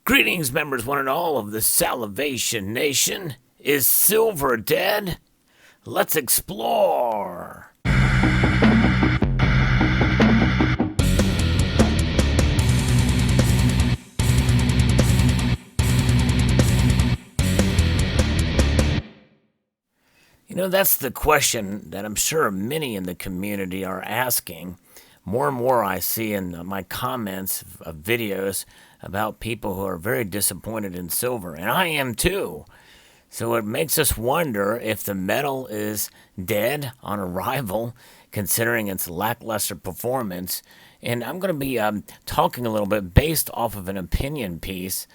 Greetings, members, one and all of the Salivation Nation. Is silver dead? Let's explore. You know, that's the question that I'm sure many in the community are asking. More and more I see in my comments of videos about people who are very disappointed in silver, and I am too. So it makes us wonder if the metal is dead on arrival, considering its lackluster performance. And I'm going to be talking a little bit based off of an opinion piece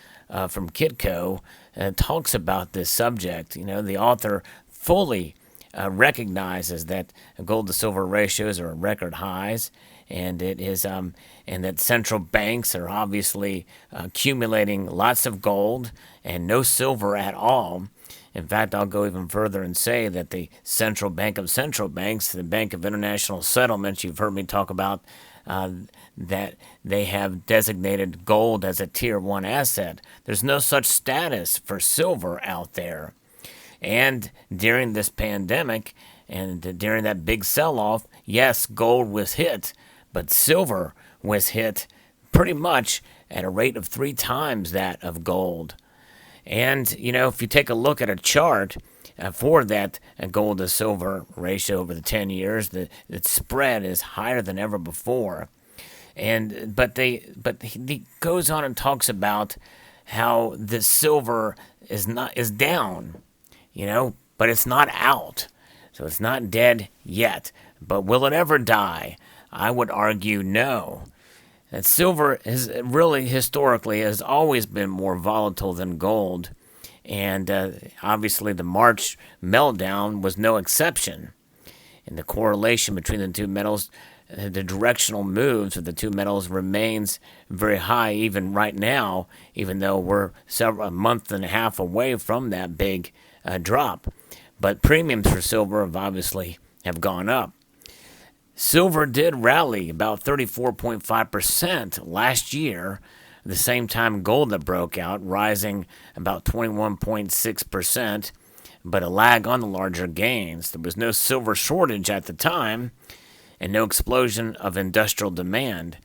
from Kitco that talks about this subject. You know, the author fully recognizes that gold to silver ratios are at record highs, and it is and that central banks are obviously accumulating lots of gold and no silver at all. In fact, I'll go even further and say that the central bank of central banks, the Bank of International Settlements, you've heard me talk about that they have designated gold as a tier 1 asset. There's no such status for silver out there. And during this pandemic and during that big sell-off, yes, gold was hit, but silver was hit pretty much at a rate of 3 times that of gold. And, you know, if you take a look at a chart for that gold to silver ratio over the 10 years, the spread is higher than ever before. And but he goes on and talks about how the silver is down, you know, but it's not out. So it's not dead yet. But will it ever die? I would argue no. That silver is really historically has always been more volatile than gold. And obviously the March meltdown was no exception. And the correlation between the two metals, the directional moves of the two metals remains very high even right now, even though we're a month and a half away from that big drop. But premiums for silver have gone up. Silver did rally about 34.5% last year, the same time gold that broke out, rising about 21.6%, but a lag on the larger gains. There was no silver shortage at the time, and no explosion of industrial demand.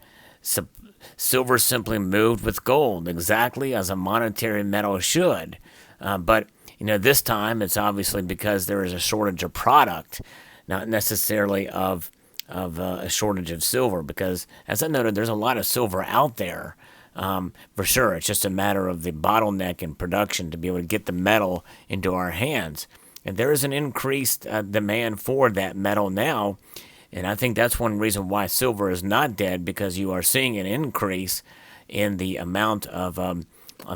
Silver simply moved with gold, exactly as a monetary metal should. But you know, this time it's obviously because there is a shortage of product, not necessarily of a shortage of silver, because as I noted, there's a lot of silver out there. For sure, it's just a matter of the bottleneck in production to be able to get the metal into our hands. And there is an increased demand for that metal now, and I think that's one reason why silver is not dead, because you are seeing an increase in the amount of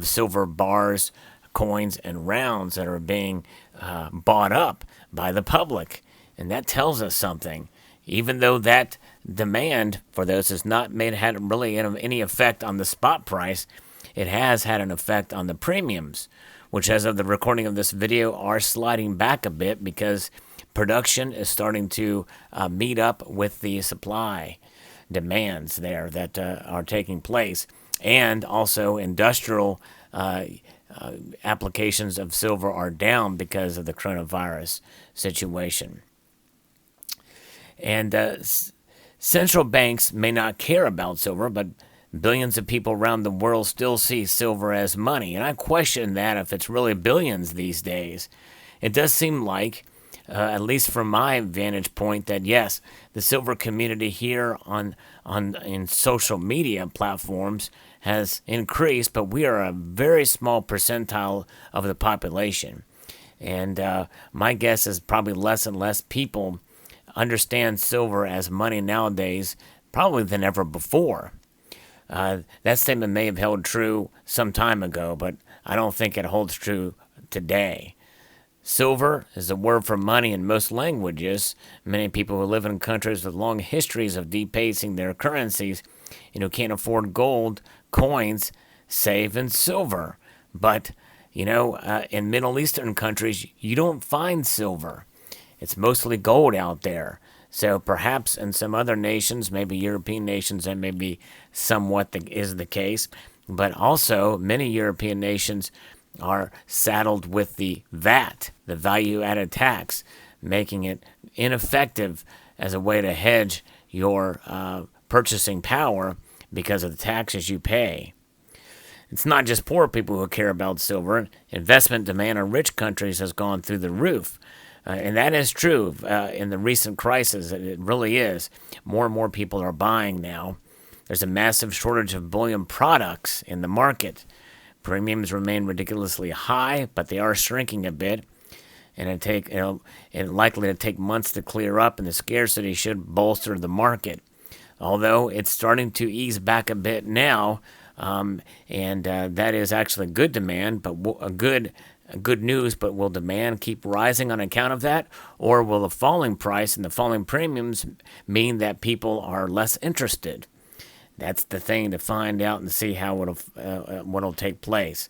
silver bars, coins, and rounds that are being bought up by the public. And that tells us something. Even though that demand for those has not had really any effect on the spot price, it has had an effect on the premiums, which as of the recording of this video are sliding back a bit because production is starting to meet up with the supply demands there that are taking place. And also industrial applications of silver are down because of the coronavirus situation. And central banks may not care about silver, but billions of people around the world still see silver as money. And I question that if it's really billions these days. It does seem like, at least from my vantage point, that yes, the silver community here in social media platforms has increased, but we are a very small percentile of the population. And my guess is probably less and less people understand silver as money nowadays, probably than ever before. That statement may have held true some time ago, but I don't think it holds true today. Silver is a word for money in most languages. Many people who live in countries with long histories of debasing their currencies, can't afford gold, coins, save in silver. But, in Middle Eastern countries, you don't find silver. It's mostly gold out there. So perhaps in some other nations, maybe European nations, that may be somewhat is the case. But also, many European nations are saddled with the VAT, the value-added tax, making it ineffective as a way to hedge your purchasing power because of the taxes you pay. It's not just poor people who care about silver. Investment demand in rich countries has gone through the roof. And that is true in the recent crisis. It really is. More and more people are buying now. There's a massive shortage of bullion products in the market. Premiums remain ridiculously high, but they are shrinking a bit. And it's likely to take months to clear up, and the scarcity should bolster the market. Although it's starting to ease back a bit now, and that is actually good demand, but good news. But will demand keep rising on account of that, or will the falling price and the falling premiums mean that people are less interested? That's the thing to find out and see how what'll take place.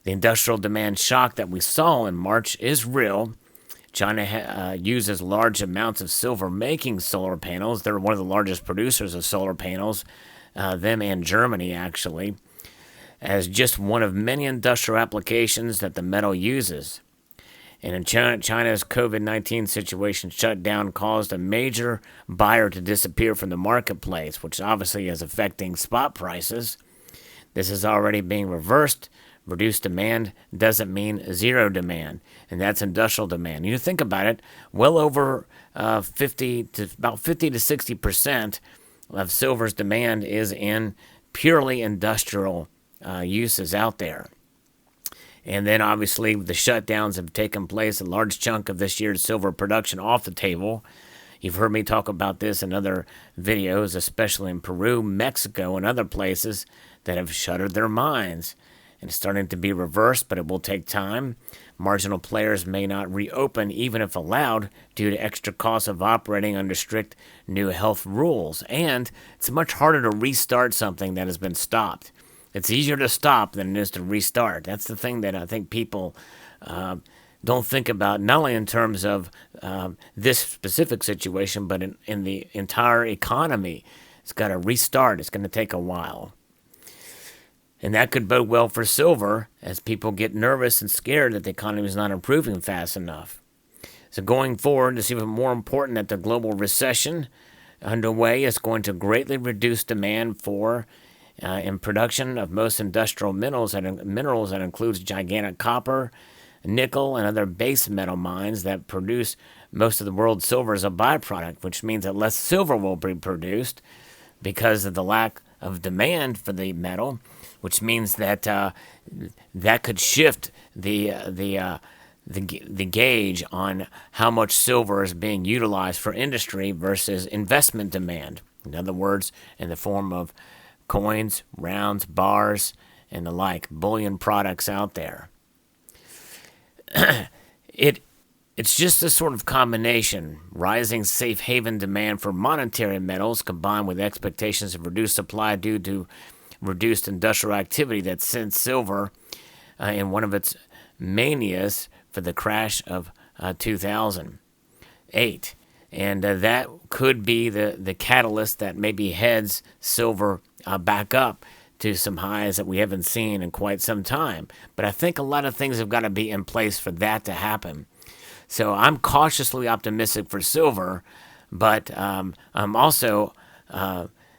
The industrial demand shock that we saw in March is real. China uses large amounts of silver making solar panels. They're one of the largest producers of solar panels, them and Germany actually, as just one of many industrial applications that the metal uses. And in China's COVID-19 situation shutdown caused a major buyer to disappear from the marketplace, which obviously is affecting spot prices. This is already being reversed. Reduced demand doesn't mean zero demand, and that's industrial demand. You think about it, well over 50 to 60% of silver's demand is in purely industrial uses out there. And then obviously the shutdowns have taken place, a large chunk of this year's silver production off the table. You've heard me talk about this in other videos, especially in Peru, Mexico, and other places that have shuttered their mines. And it's starting to be reversed, but it will take time. Marginal players may not reopen even if allowed due to extra costs of operating under strict new health rules. And it's much harder to restart something that has been stopped. It's easier to stop than it is to restart. That's the thing that I think people don't think about, not only in terms of this specific situation, but in the entire economy. It's got to restart. It's going to take a while. And that could bode well for silver as people get nervous and scared that the economy is not improving fast enough. So going forward, it's even more important that the global recession underway is going to greatly reduce demand for in production of most industrial minerals that includes gigantic copper, nickel, and other base metal mines that produce most of the world's silver as a byproduct, which means that less silver will be produced because of the lack of demand for the metal, which means that that could shift the gauge on how much silver is being utilized for industry versus investment demand. In other words, in the form of coins, rounds, bars, and the like, bullion products out there. It's just a sort of combination. Rising safe haven demand for monetary metals combined with expectations of reduced supply due to reduced industrial activity that sent silver in one of its manias for the crash of 2008. And that could be the catalyst that maybe heads silver back up to some highs that we haven't seen in quite some time. But I think a lot of things have got to be in place for that to happen. So I'm cautiously optimistic for silver, but I'm also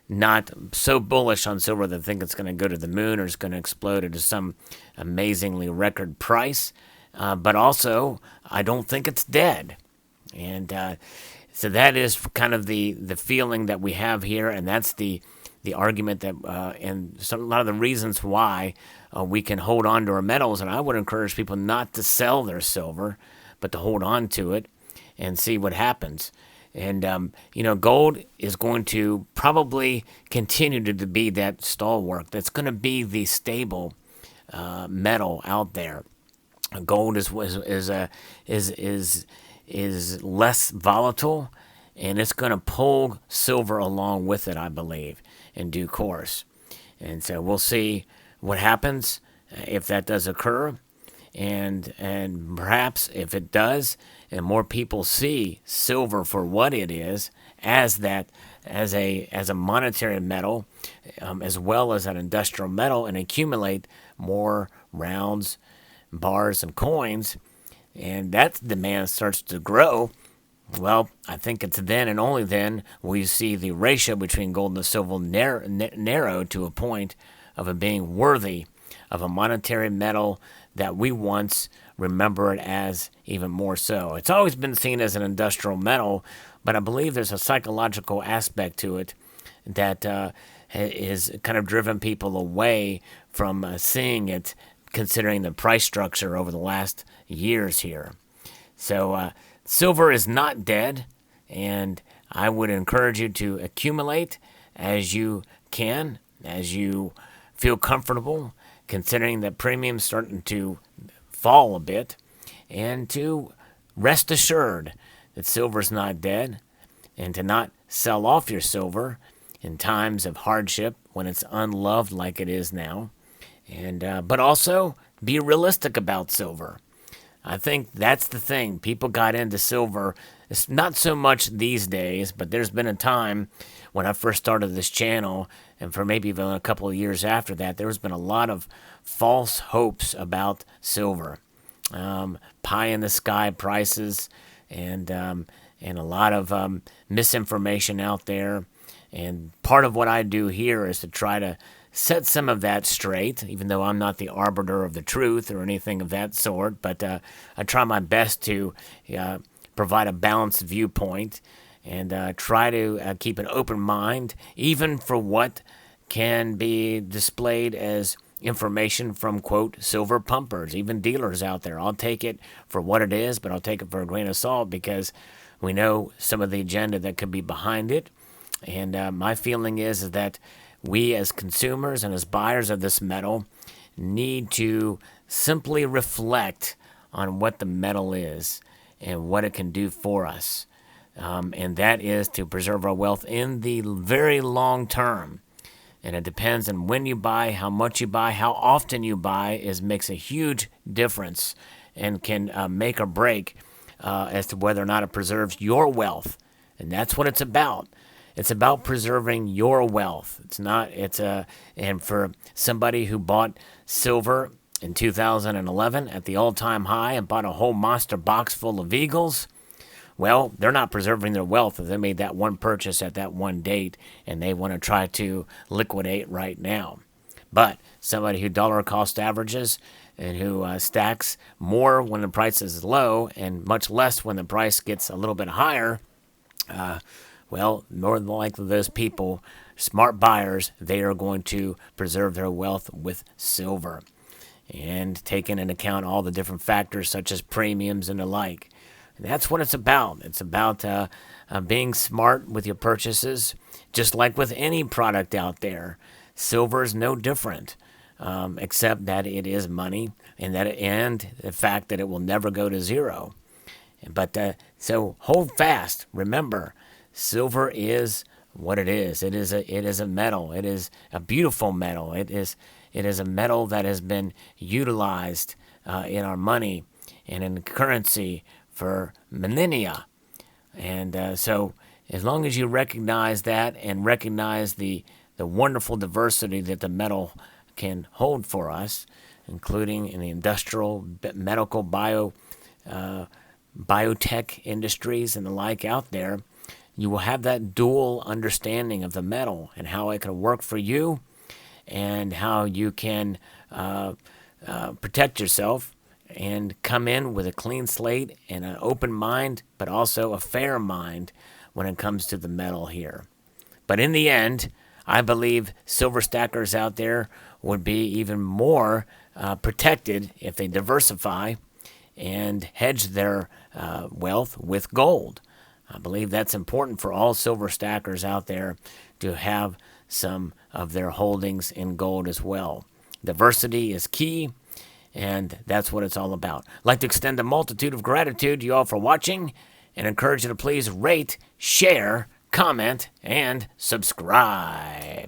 not so bullish on silver that I think it's going to go to the moon or it's going to explode into some amazingly record price. But also, I don't think it's dead. And so that is kind of the feeling that we have here, and that's the argument that and a lot of the reasons why we can hold on to our metals. And I would encourage people not to sell their silver, but to hold on to it and see what happens. And gold is going to probably continue to be that stalwart. That's going to be the stable metal out there. Gold is less volatile, and it's going to pull silver along with it, I believe, in due course. And so we'll see what happens if that does occur, and perhaps if it does, and more people see silver for what it is as a monetary metal, as well as an industrial metal, and accumulate more rounds, bars, and coins, and that demand starts to grow, well, I think it's then and only then will you see the ratio between gold and silver narrow to a point of it being worthy of a monetary metal that we once remember it as, even more so. It's always been seen as an industrial metal, but I believe there's a psychological aspect to it that is kind of driven people away from seeing it, considering the price structure over the last years here. So silver is not dead, and I would encourage you to accumulate as you can, as you feel comfortable, considering that premium's starting to fall a bit, and to rest assured that silver's not dead, and to not sell off your silver in times of hardship when it's unloved like it is now, and but also be realistic about silver. I think that's the thing. People got into silver. It's not so much these days, but there's been a time when I first started this channel, and for maybe even a couple of years after that, there's been a lot of false hopes about silver. Pie in the sky prices, and a lot of misinformation out there. And part of what I do here is to try to set some of that straight, even though I'm not the arbiter of the truth or anything of that sort. But I try my best to provide a balanced viewpoint and try to keep an open mind, even for what can be displayed as information from, quote, silver pumpers, even dealers out there. I'll take it for what it is, but I'll take it for a grain of salt because we know some of the agenda that could be behind it. And my feeling is that we as consumers and as buyers of this metal need to simply reflect on what the metal is and what it can do for us. And that is to preserve our wealth in the very long term. And it depends on when you buy, how much you buy, how often you buy makes a huge difference and can make or break as to whether or not it preserves your wealth. And that's what it's about. It's about preserving your wealth. And for somebody who bought silver in 2011 at the all-time high and bought a whole monster box full of Eagles, well, they're not preserving their wealth if they made that one purchase at that one date and they want to try to liquidate right now. But somebody who dollar cost averages and who stacks more when the price is low and much less when the price gets a little bit higher, well, more than likely those people, smart buyers, they are going to preserve their wealth with silver and taking into account all the different factors such as premiums and the like. And that's what it's about. It's about being smart with your purchases, just like with any product out there. Silver is no different, except that it is money and the fact that it will never go to zero. But so hold fast. Remember, silver is what it is. It is a metal. It is a beautiful metal. It is a metal that has been utilized in our money and in currency for millennia. And so as long as you recognize that and recognize the wonderful diversity that the metal can hold for us, including in the industrial, medical, biotech industries and the like out there, you will have that dual understanding of the metal and how it can work for you and how you can protect yourself and come in with a clean slate and an open mind, but also a fair mind when it comes to the metal here. But in the end, I believe silver stackers out there would be even more protected if they diversify and hedge their wealth with gold. I believe that's important for all silver stackers out there to have some of their holdings in gold as well. Diversity is key, and that's what it's all about. I'd like to extend a multitude of gratitude to you all for watching and encourage you to please rate, share, comment, and subscribe.